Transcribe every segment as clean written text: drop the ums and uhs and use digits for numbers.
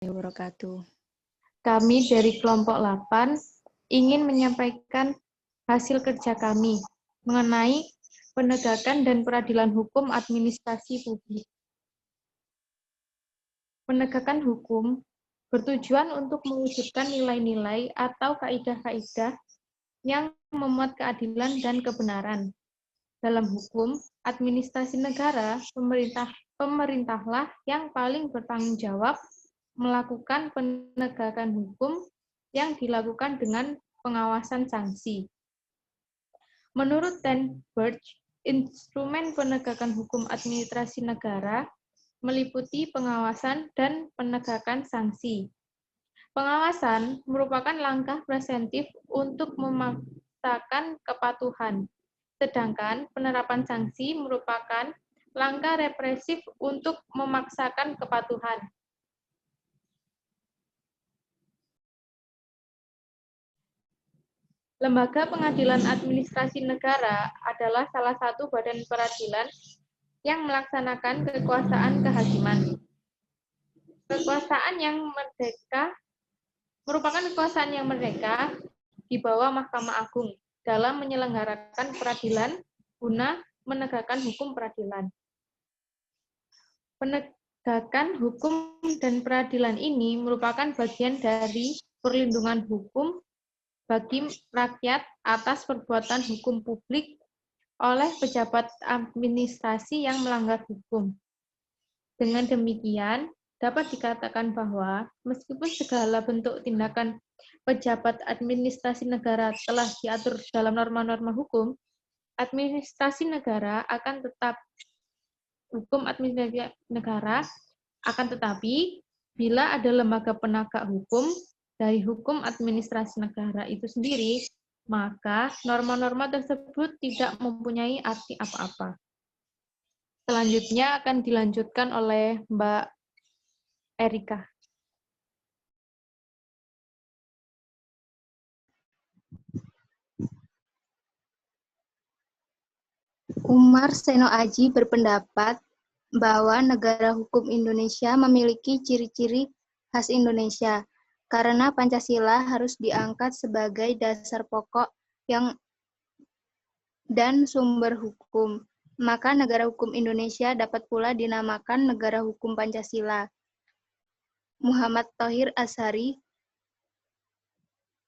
Wabarakatuh. Kami dari kelompok 8 ingin menyampaikan hasil kerja kami mengenai penegakan dan peradilan hukum administrasi publik. Penegakan hukum bertujuan untuk mewujudkan nilai-nilai atau kaidah-kaidah yang memuat keadilan dan kebenaran. Dalam hukum, administrasi negara, pemerintahlah yang paling bertanggung jawab melakukan penegakan hukum yang dilakukan dengan pengawasan sanksi. Menurut Ten Birch, instrumen penegakan hukum administrasi negara meliputi pengawasan dan penegakan sanksi. Pengawasan merupakan langkah preventif untuk memaksakan kepatuhan, sedangkan penerapan sanksi merupakan langkah represif untuk memaksakan kepatuhan. Lembaga Pengadilan Administrasi Negara adalah salah satu badan peradilan yang melaksanakan kekuasaan kehakiman. Kekuasaan yang merdeka merupakan kekuasaan yang merdeka di bawah Mahkamah Agung dalam menyelenggarakan peradilan guna menegakkan hukum peradilan. Penegakan hukum dan peradilan ini merupakan bagian dari perlindungan hukum bagi rakyat atas perbuatan hukum publik oleh pejabat administrasi yang melanggar hukum. Dengan demikian, dapat dikatakan bahwa meskipun segala bentuk tindakan pejabat administrasi negara telah diatur dalam norma-norma hukum, administrasi negara akan tetap hukum administrasi negara akan tetapi bila ada lembaga penegak hukum dari hukum administrasi negara itu sendiri, maka norma-norma tersebut tidak mempunyai arti apa-apa. Selanjutnya akan dilanjutkan oleh Mbak Erika. Umar Seno Aji berpendapat bahwa negara hukum Indonesia memiliki ciri-ciri khas Indonesia, karena Pancasila harus diangkat sebagai dasar pokok dan sumber hukum. Maka negara hukum Indonesia dapat pula dinamakan negara hukum Pancasila. Muhammad Thohir Azhari,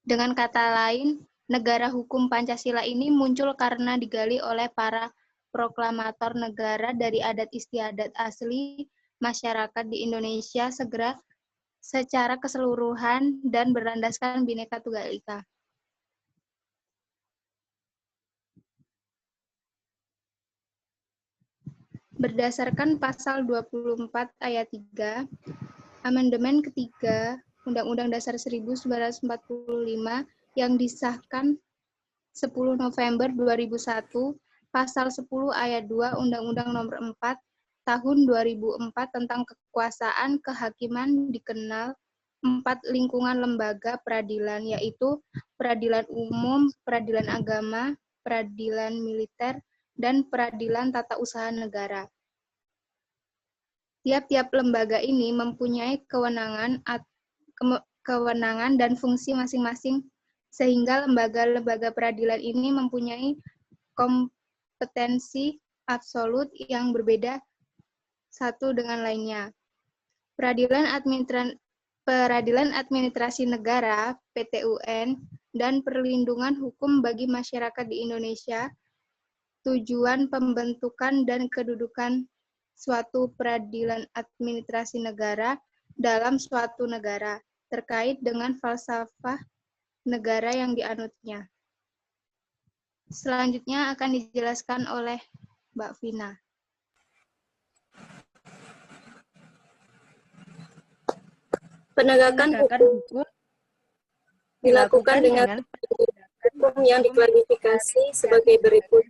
dengan kata lain, negara hukum Pancasila ini muncul karena digali oleh para proklamator negara dari adat istiadat asli masyarakat di Indonesia secara keseluruhan dan berlandaskan Bhinneka Tunggal Ika. Berdasarkan pasal 24 ayat 3, amandemen ketiga Undang-Undang Dasar 1945 yang disahkan 10 November 2001, pasal 10 ayat 2 Undang-Undang Nomor 4 Tahun 2004 tentang kekuasaan kehakiman dikenal 4 lingkungan lembaga peradilan, yaitu peradilan umum, peradilan agama, peradilan militer, dan peradilan tata usaha negara. Tiap-tiap lembaga ini mempunyai kewenangan dan fungsi masing-masing, sehingga lembaga-lembaga peradilan ini mempunyai kompetensi absolut yang berbeda satu dengan lainnya. Peradilan Administrasi Negara (PTUN) dan perlindungan hukum bagi masyarakat di Indonesia. Tujuan pembentukan dan kedudukan suatu peradilan administrasi negara dalam suatu negara terkait dengan falsafah negara yang dianutnya. Selanjutnya akan dijelaskan oleh Mbak Vina. Penegakan hukum dilakukan dengan hukum yang diklarifikasi sebagai berikut.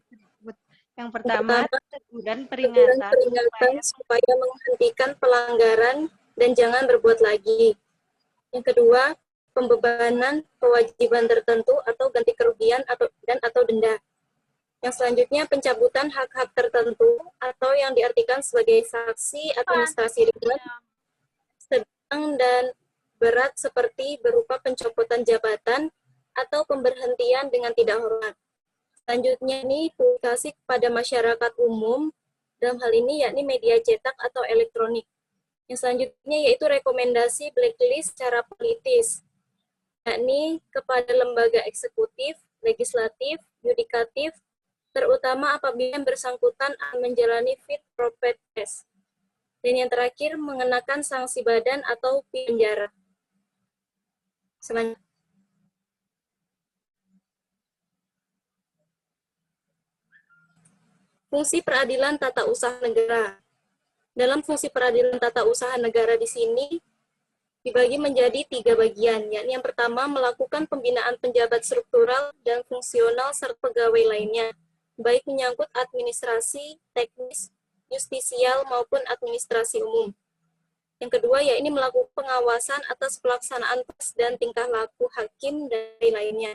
Yang pertama, teguran peringatan supaya menghentikan pelanggaran dan jangan berbuat lagi. Yang kedua, pembebanan kewajiban tertentu atau ganti kerugian atau denda. Yang selanjutnya, pencabutan hak-hak tertentu atau yang diartikan sebagai sanksi administrasi ringan dan berat seperti berupa pencopotan jabatan atau pemberhentian dengan tidak hormat. Selanjutnya ini publikasi kepada masyarakat umum, dalam hal ini yakni media cetak atau elektronik. Yang selanjutnya yaitu rekomendasi blacklist secara politis, yakni kepada lembaga eksekutif, legislatif, yudikatif, terutama apabila yang bersangkutan akan menjalani fit for purpose test. Dan yang terakhir, mengenakan sanksi badan atau penjara. Selanjutnya. Fungsi peradilan tata usaha negara. Dalam fungsi peradilan tata usaha negara di sini dibagi menjadi 3 bagian, yakni yang pertama melakukan pembinaan penjabat struktural dan fungsional serta pegawai lainnya, baik menyangkut administrasi, teknis, justisial maupun administrasi umum. Yang kedua yakni melakukan pengawasan atas pelaksanaan tes dan tingkah laku hakim dan lainnya.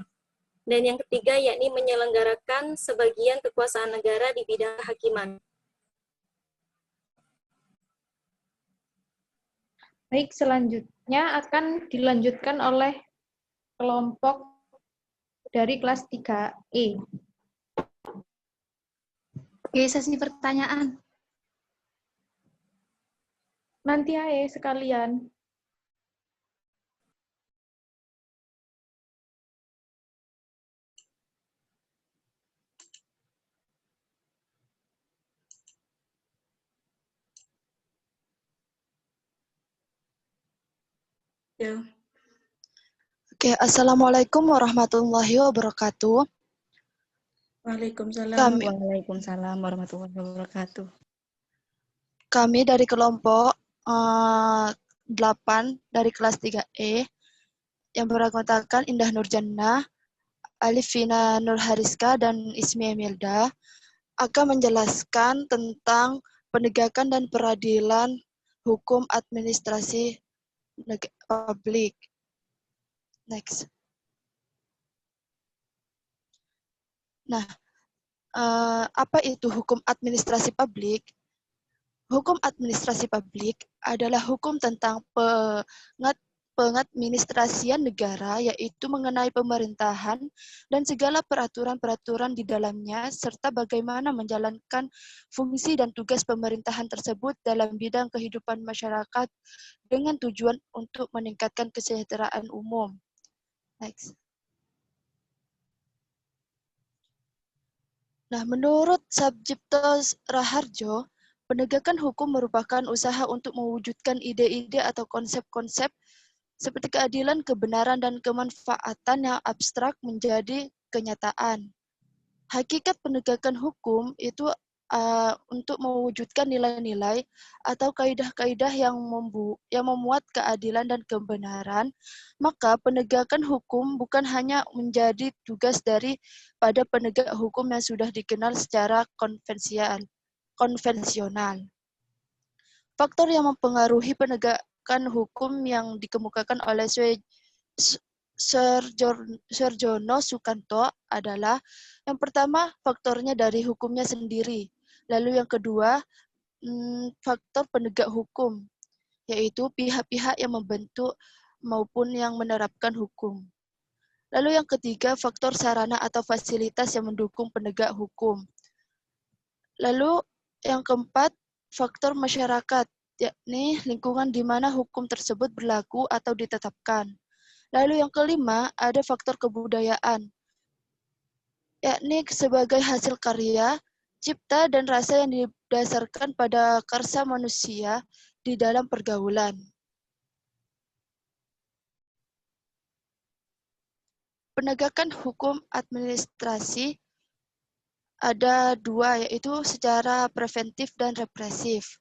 Dan yang ketiga yakni menyelenggarakan sebagian kekuasaan negara di bidang kehakiman. Baik, selanjutnya akan dilanjutkan oleh kelompok dari kelas 3E. Oke, sesi pertanyaan. Nanti aja sekalian. Ya. Oke, Assalamualaikum warahmatullahi wabarakatuh. Waalaikumsalam. Waalaikumsalam warahmatullahi wabarakatuh. Kami dari kelompok 8 dari kelas 3E yang beranggotakan Indah Nurjannah, Alifina Nurhariska, dan Ismi Emilda akan menjelaskan tentang penegakan dan peradilan hukum administrasi publik. Next. Nah, apa itu hukum administrasi publik? Hukum administrasi publik adalah hukum tentang pengadministrasian negara, yaitu mengenai pemerintahan dan segala peraturan-peraturan di dalamnya, serta bagaimana menjalankan fungsi dan tugas pemerintahan tersebut dalam bidang kehidupan masyarakat dengan tujuan untuk meningkatkan kesejahteraan umum. Next. Nah, menurut Sabjipto Raharjo, penegakan hukum merupakan usaha untuk mewujudkan ide-ide atau konsep-konsep seperti keadilan, kebenaran, dan kemanfaatan yang abstrak menjadi kenyataan. Hakikat penegakan hukum itu untuk mewujudkan nilai-nilai atau kaidah-kaidah yang memuat keadilan dan kebenaran, maka penegakan hukum bukan hanya menjadi tugas pada penegak hukum yang sudah dikenal secara konvensional. Faktor yang mempengaruhi penegakan hukum yang dikemukakan oleh Serjono Sukanto adalah yang pertama faktornya dari hukumnya sendiri, lalu yang kedua faktor penegak hukum, yaitu pihak-pihak yang membentuk maupun yang menerapkan hukum. Lalu yang ketiga faktor sarana atau fasilitas yang mendukung penegak hukum. Lalu yang keempat faktor masyarakat, yakni lingkungan di mana hukum tersebut berlaku atau ditetapkan. Lalu yang kelima, ada faktor kebudayaan, yakni sebagai hasil karya, cipta, dan rasa yang didasarkan pada karsa manusia di dalam pergaulan. Penegakan hukum administrasi ada dua, yaitu secara preventif dan represif.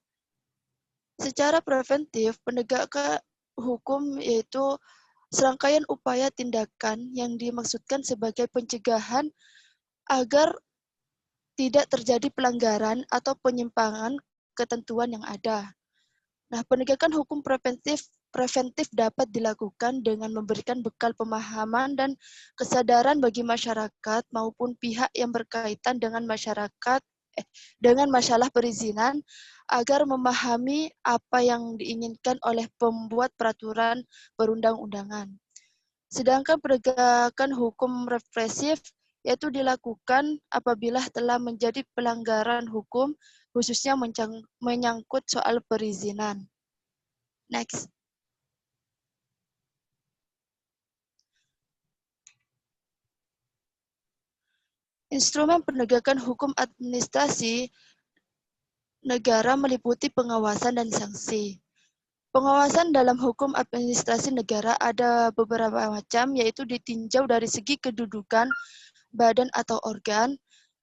Secara preventif, penegakan hukum yaitu serangkaian upaya tindakan yang dimaksudkan sebagai pencegahan agar tidak terjadi pelanggaran atau penyimpangan ketentuan yang ada. Nah, penegakan hukum preventif dapat dilakukan dengan memberikan bekal pemahaman dan kesadaran bagi masyarakat maupun pihak yang berkaitan dengan masyarakat dengan masalah perizinan agar memahami apa yang diinginkan oleh pembuat peraturan perundang-undangan. Sedangkan penegakan hukum represif yaitu dilakukan apabila telah menjadi pelanggaran hukum, khususnya menyangkut soal perizinan. Next. Instrumen penegakan hukum administrasi negara meliputi pengawasan dan sanksi. Pengawasan dalam hukum administrasi negara ada beberapa macam, yaitu ditinjau dari segi kedudukan badan atau organ,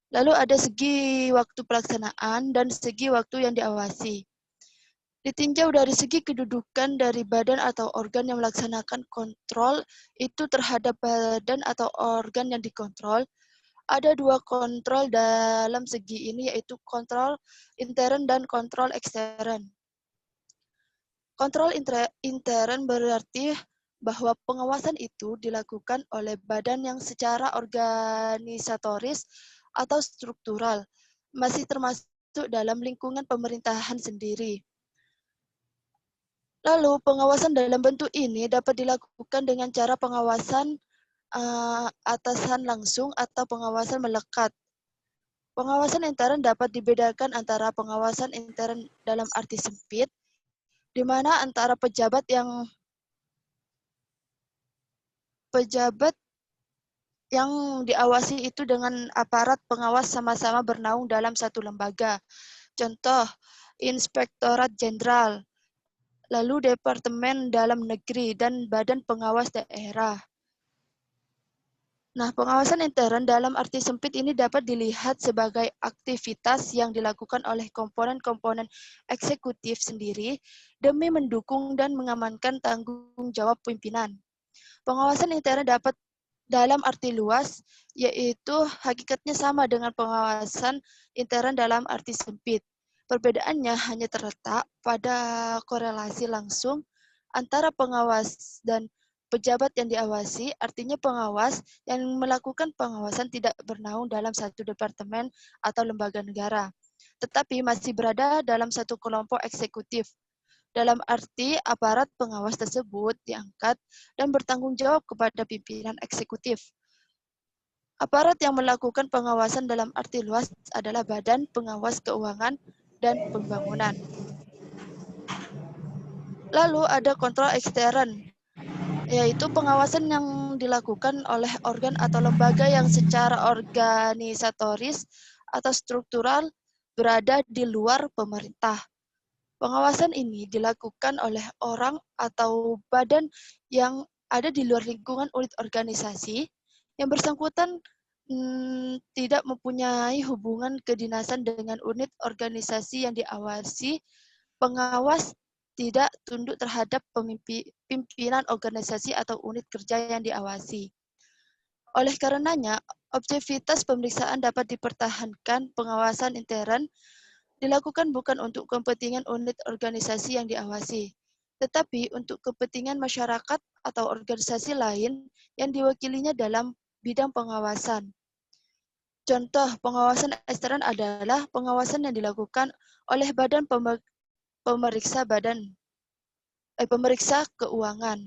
lalu ada segi waktu pelaksanaan dan segi waktu yang diawasi. Ditinjau dari segi kedudukan dari badan atau organ yang melaksanakan kontrol itu terhadap badan atau organ yang dikontrol. Ada dua kontrol dalam segi ini, yaitu kontrol intern dan kontrol ekstern. Kontrol intern berarti bahwa pengawasan itu dilakukan oleh badan yang secara organisatoris atau struktural masih termasuk dalam lingkungan pemerintahan sendiri. Lalu pengawasan dalam bentuk ini dapat dilakukan dengan cara pengawasan atasan langsung atau pengawasan melekat. Pengawasan intern dapat dibedakan antara pengawasan intern dalam arti sempit, di mana antara pejabat yang diawasi itu dengan aparat pengawas sama-sama bernaung dalam satu lembaga. Contoh, Inspektorat Jenderal, lalu Departemen Dalam Negeri, dan Badan Pengawas Daerah. Nah, pengawasan intern dalam arti sempit ini dapat dilihat sebagai aktivitas yang dilakukan oleh komponen-komponen eksekutif sendiri demi mendukung dan mengamankan tanggung jawab pimpinan. Pengawasan intern dapat dalam arti luas, yaitu hakikatnya sama dengan pengawasan intern dalam arti sempit. Perbedaannya hanya terletak pada korelasi langsung antara pengawas dan pejabat yang diawasi, artinya pengawas yang melakukan pengawasan tidak bernaung dalam satu departemen atau lembaga negara, tetapi masih berada dalam satu kelompok eksekutif. Dalam arti aparat pengawas tersebut diangkat dan bertanggung jawab kepada pimpinan eksekutif. Aparat yang melakukan pengawasan dalam arti luas adalah Badan Pengawas Keuangan dan Pembangunan. Lalu ada kontrol ekstern, yaitu pengawasan yang dilakukan oleh organ atau lembaga yang secara organisatoris atau struktural berada di luar pemerintah. Pengawasan ini dilakukan oleh orang atau badan yang ada di luar lingkungan unit organisasi yang bersangkutan tidak mempunyai hubungan kedinasan dengan unit organisasi yang diawasi. Pengawas tidak tunduk terhadap pimpinan organisasi atau unit kerja yang diawasi. Oleh karenanya, objektivitas pemeriksaan dapat dipertahankan. Pengawasan intern dilakukan bukan untuk kepentingan unit organisasi yang diawasi, tetapi untuk kepentingan masyarakat atau organisasi lain yang diwakilinya dalam bidang pengawasan. Contoh pengawasan ekstern adalah pengawasan yang dilakukan oleh Badan Pemeriksa Keuangan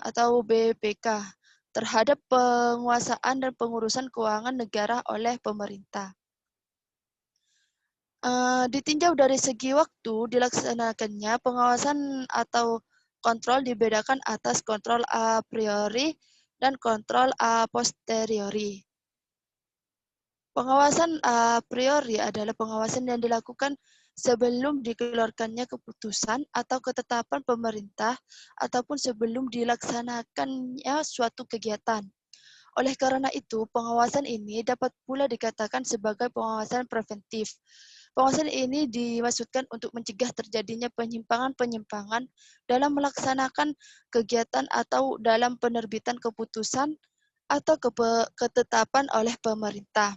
atau BPK terhadap penguasaan dan pengurusan keuangan negara oleh pemerintah. Ditinjau dari segi waktu dilaksanakannya pengawasan atau kontrol dibedakan atas kontrol a priori dan kontrol a posteriori. Pengawasan a priori adalah pengawasan yang dilakukan sebelum dikeluarkannya keputusan atau ketetapan pemerintah ataupun sebelum dilaksanakannya suatu kegiatan. Oleh karena itu, pengawasan ini dapat pula dikatakan sebagai pengawasan preventif. Pengawasan ini dimaksudkan untuk mencegah terjadinya penyimpangan-penyimpangan dalam melaksanakan kegiatan atau dalam penerbitan keputusan atau ketetapan oleh pemerintah.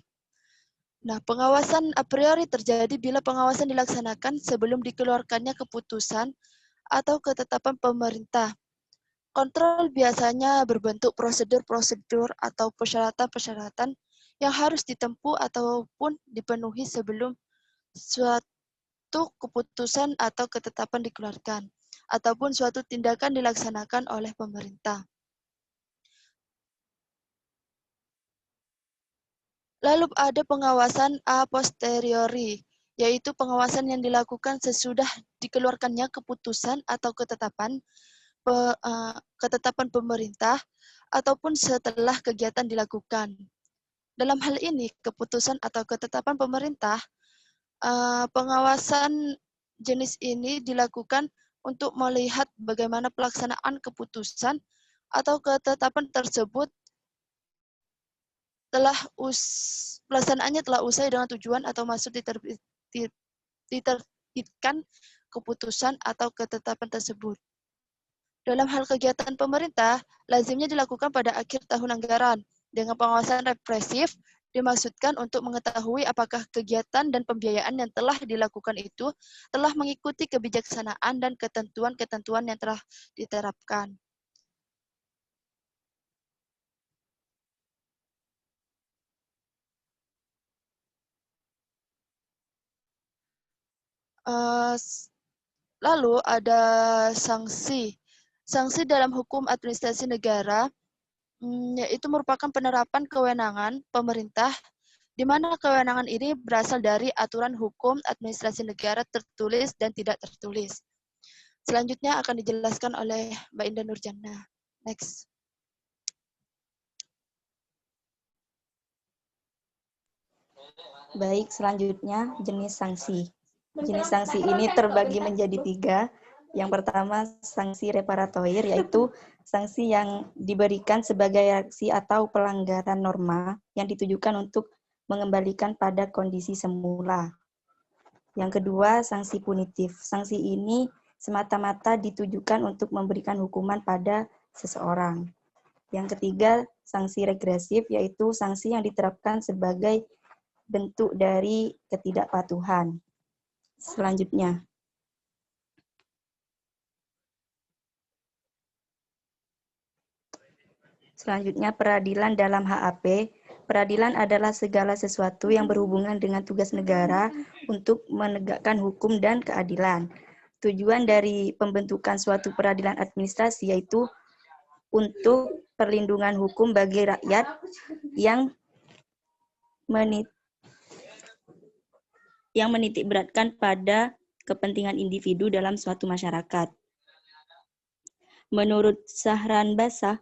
Nah, pengawasan a priori terjadi bila pengawasan dilaksanakan sebelum dikeluarkannya keputusan atau ketetapan pemerintah. Kontrol biasanya berbentuk prosedur-prosedur atau persyaratan-persyaratan yang harus ditempuh ataupun dipenuhi sebelum suatu keputusan atau ketetapan dikeluarkan, ataupun suatu tindakan dilaksanakan oleh pemerintah. Lalu ada pengawasan a posteriori, yaitu pengawasan yang dilakukan sesudah dikeluarkannya keputusan atau ketetapan pemerintah ataupun setelah kegiatan dilakukan. Dalam hal ini, keputusan atau ketetapan pemerintah, pengawasan jenis ini dilakukan untuk melihat bagaimana pelaksanaan keputusan atau ketetapan tersebut pelaksanaannya telah usai dengan tujuan atau maksud diterbitkan keputusan atau ketetapan tersebut. Dalam hal kegiatan pemerintah, lazimnya dilakukan pada akhir tahun anggaran. Dengan pengawasan represif, dimaksudkan untuk mengetahui apakah kegiatan dan pembiayaan yang telah dilakukan itu telah mengikuti kebijaksanaan dan ketentuan-ketentuan yang telah diterapkan. Lalu ada sanksi. Sanksi dalam hukum administrasi negara yaitu merupakan penerapan kewenangan pemerintah di mana kewenangan ini berasal dari aturan hukum administrasi negara tertulis dan tidak tertulis. Selanjutnya akan dijelaskan oleh Mbak Indah Nurjana. Next. Baik, selanjutnya jenis sanksi. Jenis sanksi ini terbagi menjadi 3. Yang pertama, sanksi reparatoir, yaitu sanksi yang diberikan sebagai reaksi atau pelanggaran norma yang ditujukan untuk mengembalikan pada kondisi semula. Yang kedua, sanksi punitif. Sanksi ini semata-mata ditujukan untuk memberikan hukuman pada seseorang. Yang ketiga, sanksi regresif, yaitu sanksi yang diterapkan sebagai bentuk dari ketidakpatuhan. Selanjutnya, peradilan dalam HAP. Peradilan adalah segala sesuatu yang berhubungan dengan tugas negara untuk menegakkan hukum dan keadilan. Tujuan dari pembentukan suatu peradilan administrasi yaitu untuk perlindungan hukum bagi rakyat yang menitikberatkan pada kepentingan individu dalam suatu masyarakat. Menurut Sahran Basah,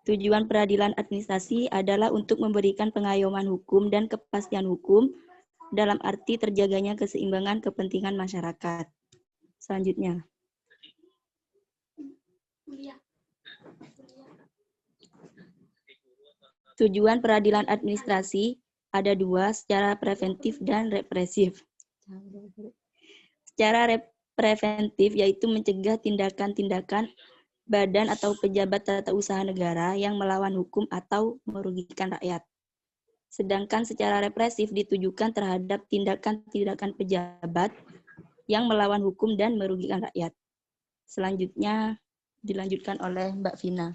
tujuan peradilan administrasi adalah untuk memberikan pengayoman hukum dan kepastian hukum dalam arti terjaganya keseimbangan kepentingan masyarakat. Selanjutnya. Tujuan peradilan administrasi ada 2, secara preventif dan represif. Secara preventif yaitu mencegah tindakan-tindakan badan atau pejabat tata usaha negara yang melawan hukum atau merugikan rakyat. Sedangkan secara represif ditujukan terhadap tindakan-tindakan pejabat yang melawan hukum dan merugikan rakyat. Selanjutnya dilanjutkan oleh Mbak Vina.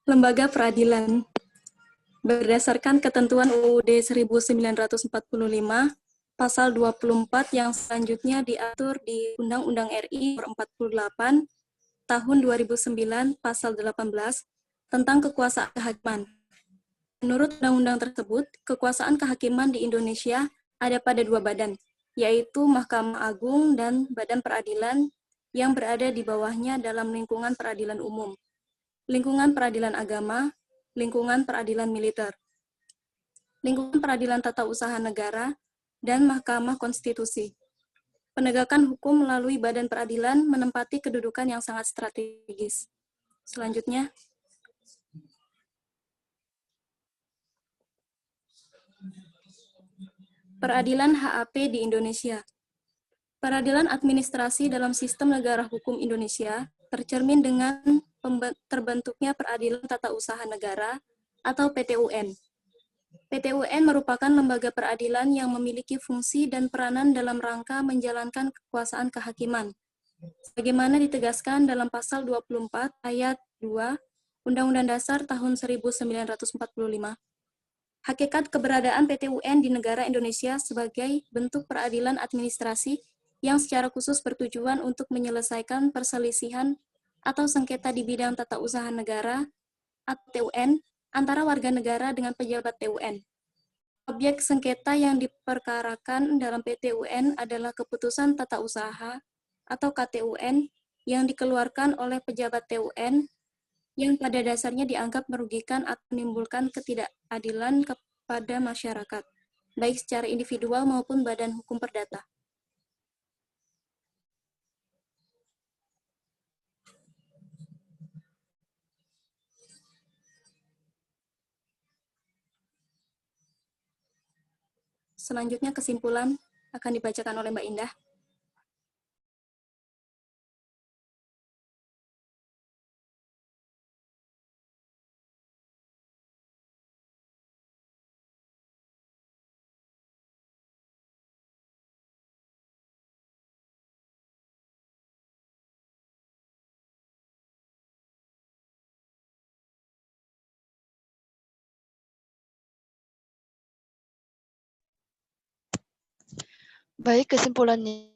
Lembaga peradilan. Berdasarkan ketentuan UUD 1945, pasal 24 yang selanjutnya diatur di Undang-Undang RI Nomor 48 Tahun 2009 Pasal 18 tentang kekuasaan kehakiman. Menurut undang-undang tersebut, kekuasaan kehakiman di Indonesia ada pada 2 badan, yaitu Mahkamah Agung dan Badan Peradilan yang berada di bawahnya dalam lingkungan peradilan umum, lingkungan peradilan agama, lingkungan peradilan militer, lingkungan peradilan tata usaha negara, dan Mahkamah Konstitusi. Penegakan hukum melalui badan peradilan menempati kedudukan yang sangat strategis. Selanjutnya, peradilan HAP di Indonesia. Peradilan administrasi dalam sistem negara hukum Indonesia tercermin dengan terbentuknya Peradilan Tata Usaha Negara atau PTUN. PT UN merupakan lembaga peradilan yang memiliki fungsi dan peranan dalam rangka menjalankan kekuasaan kehakiman, sebagaimana ditegaskan dalam pasal 24 ayat 2 Undang-Undang Dasar tahun 1945. Hakikat keberadaan PT UN di negara Indonesia sebagai bentuk peradilan administrasi yang secara khusus bertujuan untuk menyelesaikan perselisihan atau sengketa di bidang tata usaha negara atau TUN antara warga negara dengan pejabat TUN. Objek sengketa yang diperkarakan dalam PT UN adalah keputusan tata usaha atau KTUN yang dikeluarkan oleh pejabat TUN yang pada dasarnya dianggap merugikan atau menimbulkan ketidakadilan kepada masyarakat, baik secara individual maupun badan hukum perdata. Selanjutnya kesimpulan akan dibacakan oleh Mbak Indah. Baik, kesimpulannya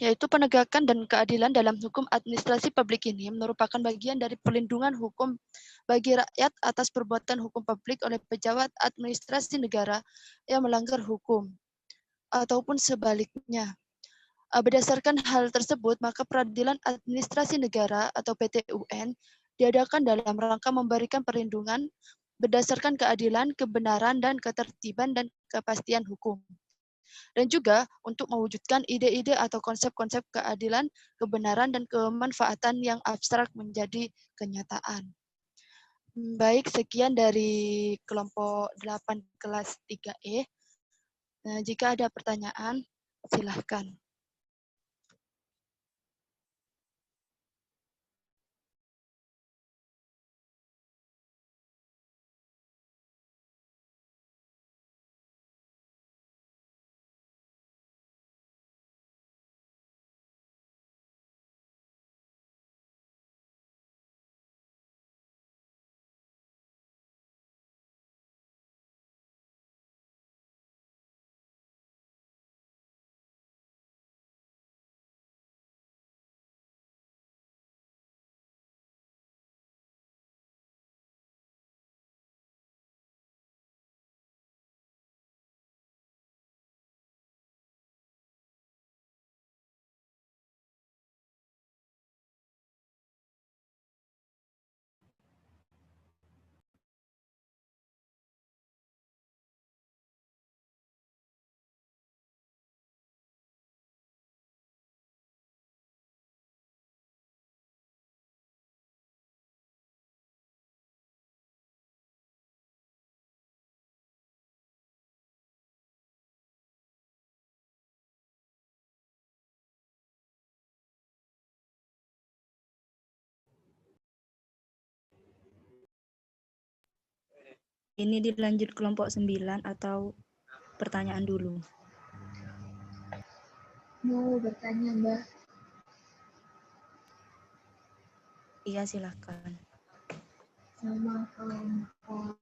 yaitu penegakan dan keadilan dalam hukum administrasi publik ini merupakan bagian dari perlindungan hukum bagi rakyat atas perbuatan hukum publik oleh pejabat administrasi negara yang melanggar hukum, ataupun sebaliknya. Berdasarkan hal tersebut, maka peradilan administrasi negara atau PT-UN diadakan dalam rangka memberikan perlindungan berdasarkan keadilan, kebenaran, dan ketertiban dan kepastian hukum. Dan juga untuk mewujudkan ide-ide atau konsep-konsep keadilan, kebenaran, dan kemanfaatan yang abstrak menjadi kenyataan. Baik, sekian dari kelompok 8 kelas 3E. Nah, jika ada pertanyaan, silahkan. Ini dilanjut kelompok 9 atau pertanyaan dulu? Mau bertanya, Mbak? Iya, silakan. Sama kelompok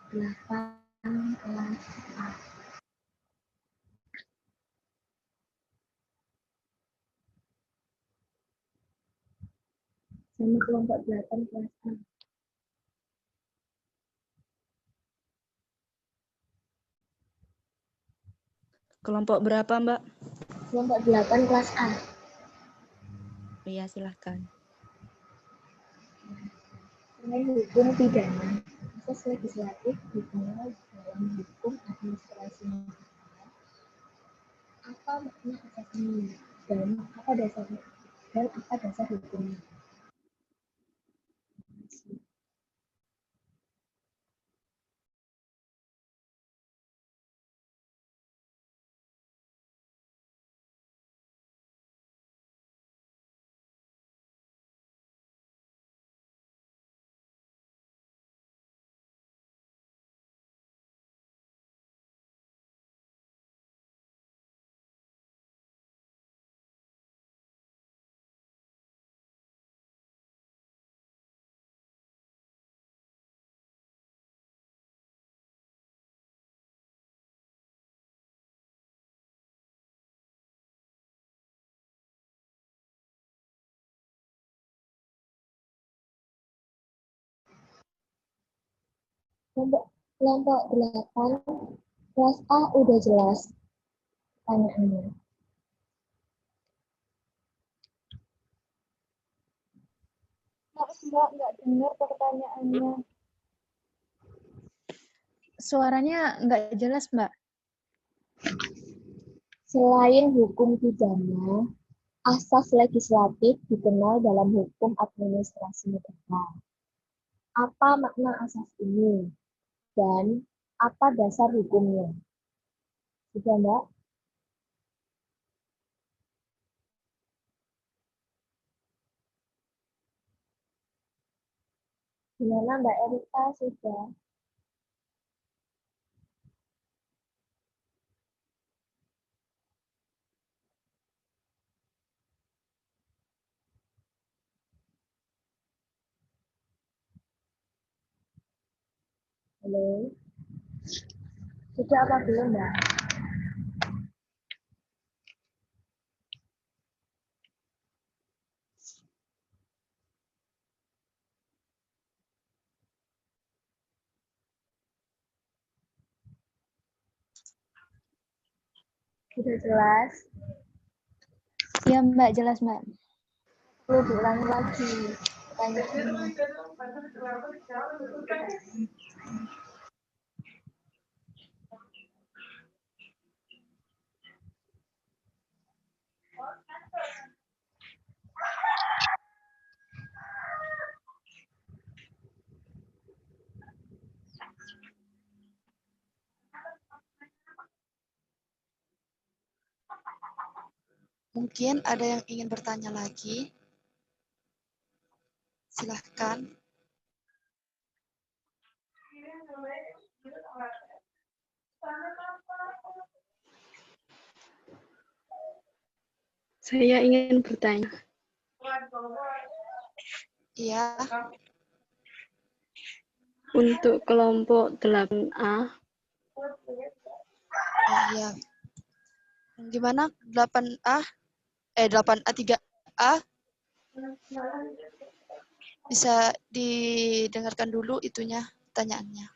8 kelas A. Sama kelompok 8 kelas A. Kelompok berapa, Mbak? Kelompok 8 kelas A. Iya, silakan. Selain hukum pidana, proses legislatif dimulai dalam hukum administrasi negara. Apa makna asasnya dan apa dasar hukumnya? Kelompok 8, kelas A udah jelas pertanyaannya. Mbak, nggak dengar pertanyaannya. Suaranya nggak jelas, Mbak. Selain hukum pidana, asas legislatif dikenal dalam hukum administrasi negara. Apa makna asas ini? Dan apa dasar hukumnya? Sudah, Mbak? Gimana Mbak Erika, sudah? Halo? Sudah apa belum, Mbak? Sudah jelas? Iya, Mbak, jelas, Mbak. Perlu diulangi lagi pertanyaannya. Mungkin ada yang ingin bertanya lagi. Silahkan. Saya ingin bertanya. Iya. Untuk kelompok 8A. Oh iya. Gimana 8A? 8A 3A? Bisa didengarkan dulu itunya, pertanyaannya.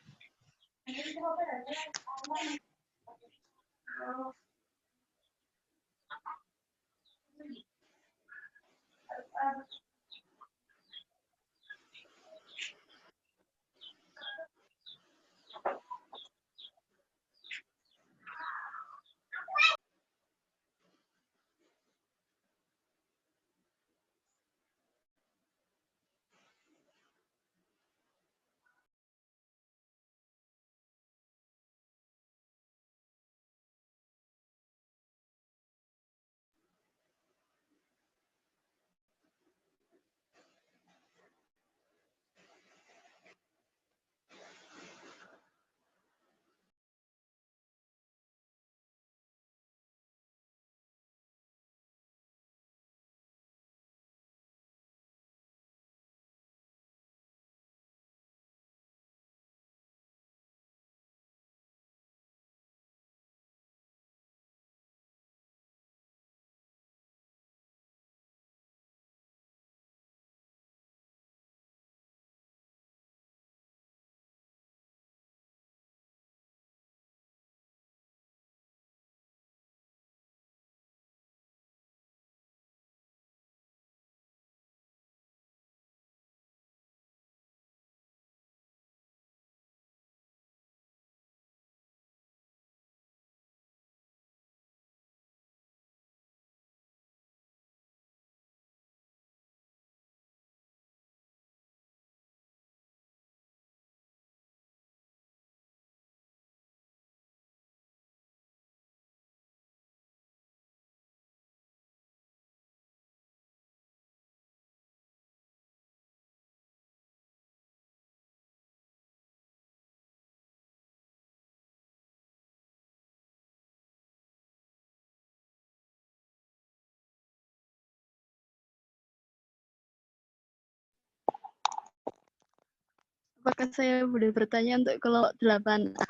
Apakah saya boleh bertanya untuk kelompok 8A?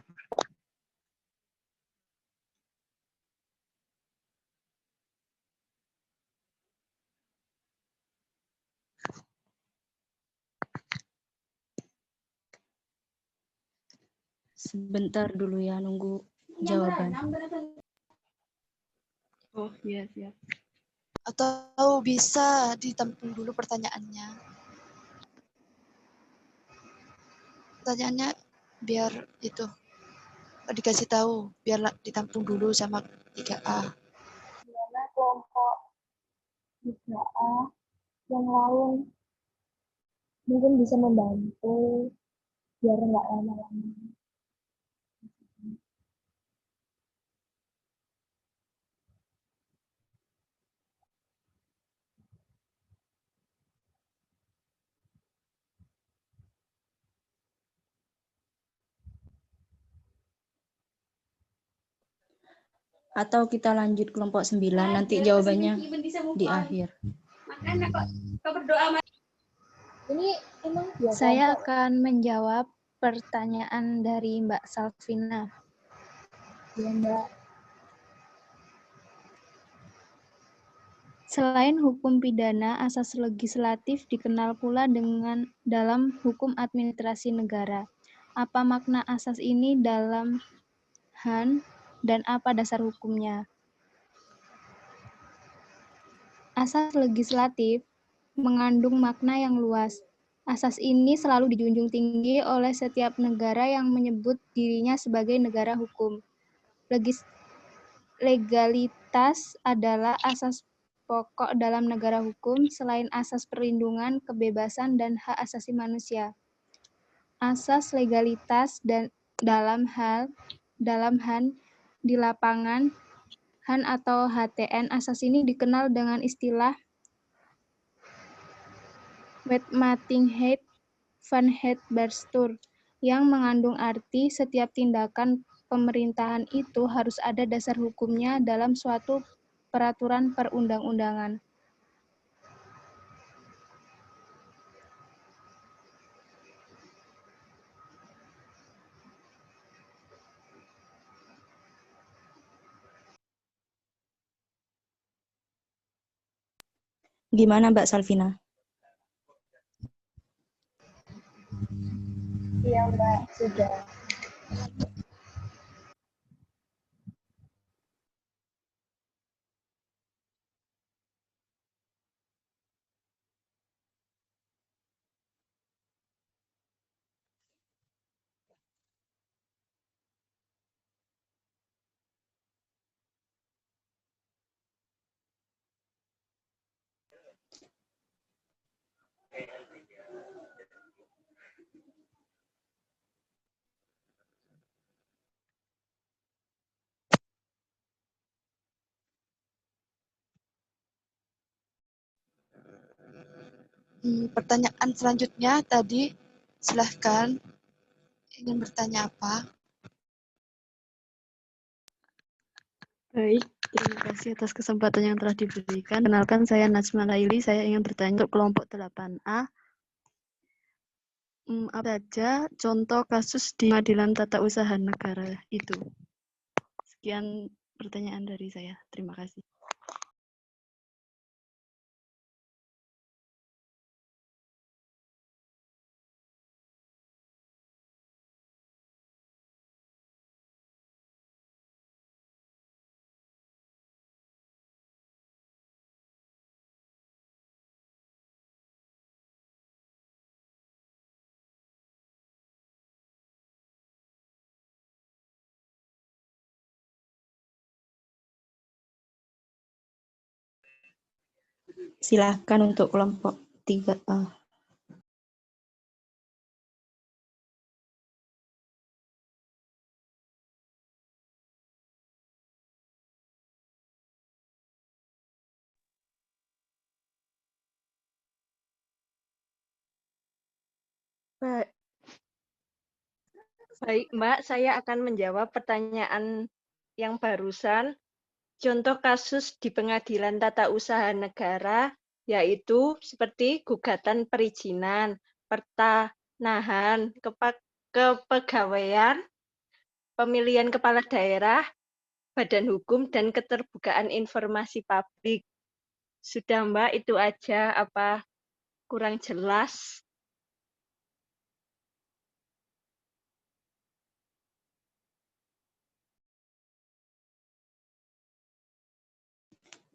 Sebentar dulu ya, nunggu jawaban. Oh, iya, siap. Atau bisa ditampung dulu pertanyaannya. Pertanyaannya biar itu dikasih tahu, biar ditampung dulu sama 3A. Gimana kelompok 3A yang lain mungkin bisa membantu biar nggak lama-lama. Atau kita lanjut kelompok 9, nanti jawabannya di akhir. Ini emang biasa. Saya akan menjawab pertanyaan dari Mbak Salvina. Ya, Mbak. Selain hukum pidana, asas legislatif dikenal pula dengan dalam hukum administrasi negara. Apa makna asas ini dalam HAN dan apa dasar hukumnya? Asas legislatif mengandung makna yang luas. Asas ini selalu dijunjung tinggi oleh setiap negara yang menyebut dirinya sebagai negara hukum. Legalitas adalah asas pokok dalam negara hukum selain asas perlindungan, kebebasan, dan hak asasi manusia. Asas legalitas dan dalam HAN di lapangan HAN atau HTN, asas ini dikenal dengan istilah Wetmatigheid van het bestuur, yang mengandung arti setiap tindakan pemerintahan itu harus ada dasar hukumnya dalam suatu peraturan perundang-undangan. Gimana Mbak Salvina? Iya, Mbak, sudah. Pertanyaan selanjutnya tadi, silahkan. Ingin bertanya apa? Baik, terima kasih atas kesempatan yang telah diberikan. Kenalkan, saya Najma Laili. Saya ingin bertanya untuk kelompok 8A. Apa saja contoh kasus di Pengadilan Tata Usaha Negara itu? Sekian pertanyaan dari saya. Terima kasih. Silahkan untuk kelompok 3A. Baik, Mbak, saya akan menjawab pertanyaan yang barusan. Contoh kasus di Pengadilan Tata Usaha Negara, yaitu seperti gugatan perizinan, pertanahan, kepegawaian, pemilihan kepala daerah, badan hukum, dan keterbukaan informasi publik. Sudah, Mbak, itu aja. Apa kurang jelas?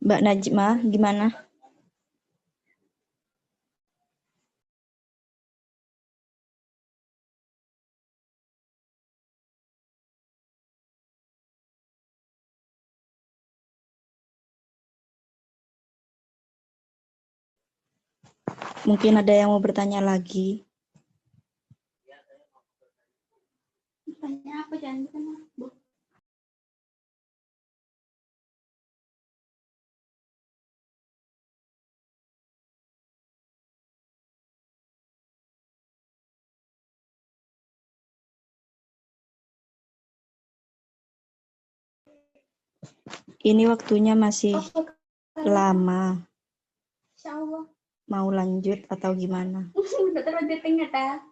Mbak Najma, gimana? Mungkin ada yang mau bertanya lagi. Tanya apa jangan kenal. Ini waktunya masih lama. Insyaallah. Mau lanjut atau gimana? Udah terlalu tengah dah.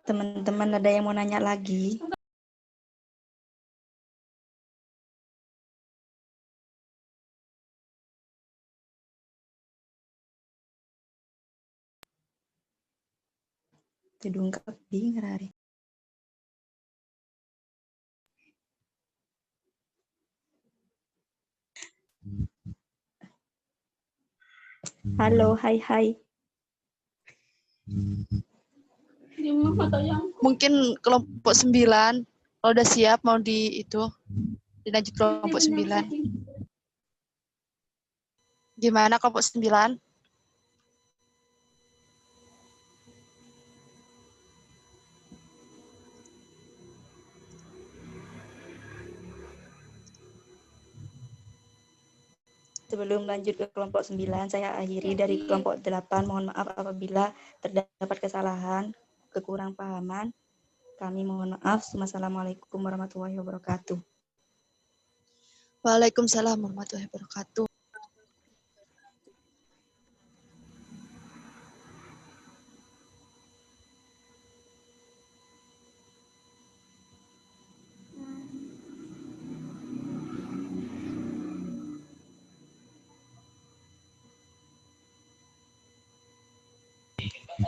Teman-teman ada yang mau nanya lagi? Tidung kabing hari. Halo, hai. Mungkin kelompok 9, kalau udah siap mau dilanjut kelompok 9. Gimana kelompok 9? Sebelum lanjut ke kelompok 9, saya akhiri dari kelompok 8. Mohon maaf apabila terdapat kesalahan, kekurang pahaman. Kami mohon maaf. Wassalamualaikum warahmatullahi wabarakatuh. Waalaikumsalam warahmatullahi wabarakatuh.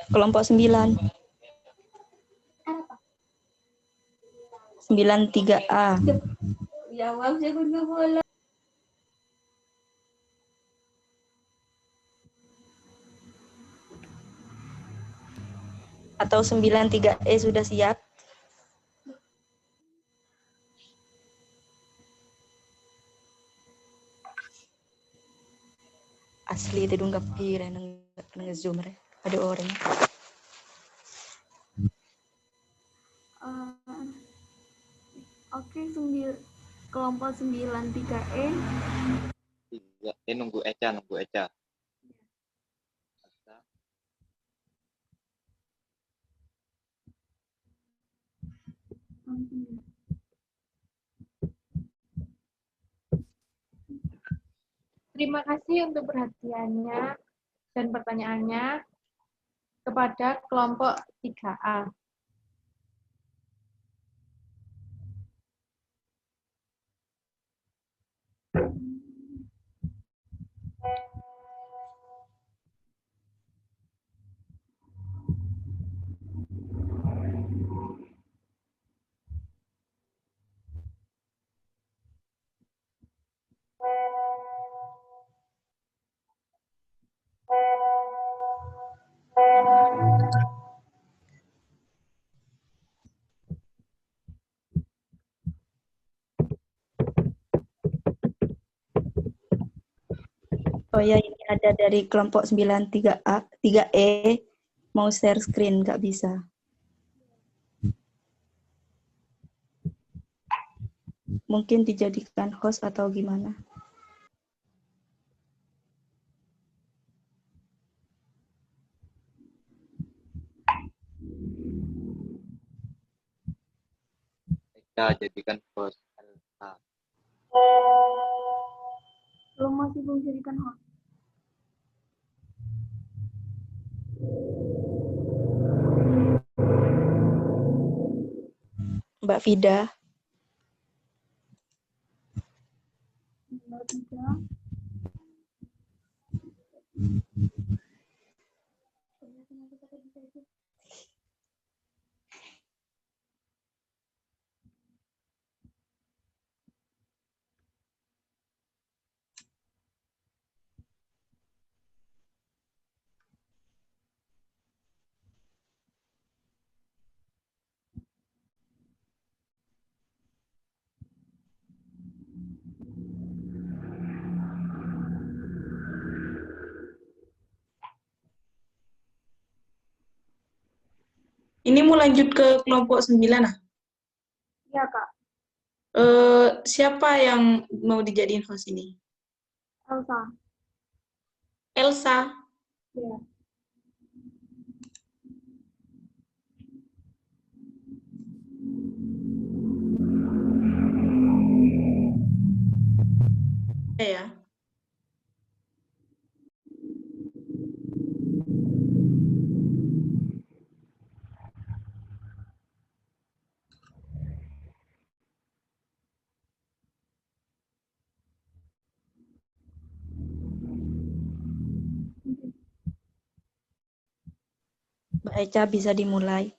Kelompok 9. 93A. Ya, wow, saya nggak boleh. Atau 93E sudah siap? Asli tidung kapir nang Zoom re. Ada orang. Oke, kelompok 93E. Nunggu Eca. Terima kasih untuk perhatiannya dan pertanyaannya kepada kelompok 3A. Oh ya, ini ada dari kelompok 93A, 3E, mau share screen, nggak bisa. Mungkin dijadikan host atau gimana? Vida jadikan host Elsa. Masih belum jadikan host. Mbak Vida. Mbak Vida. Ini mau lanjut ke kelompok 9, ah? Iya, Kak. Siapa yang mau dijadiin host ini? Elsa. Elsa? Iya. Ya. Mbak Eca bisa dimulai.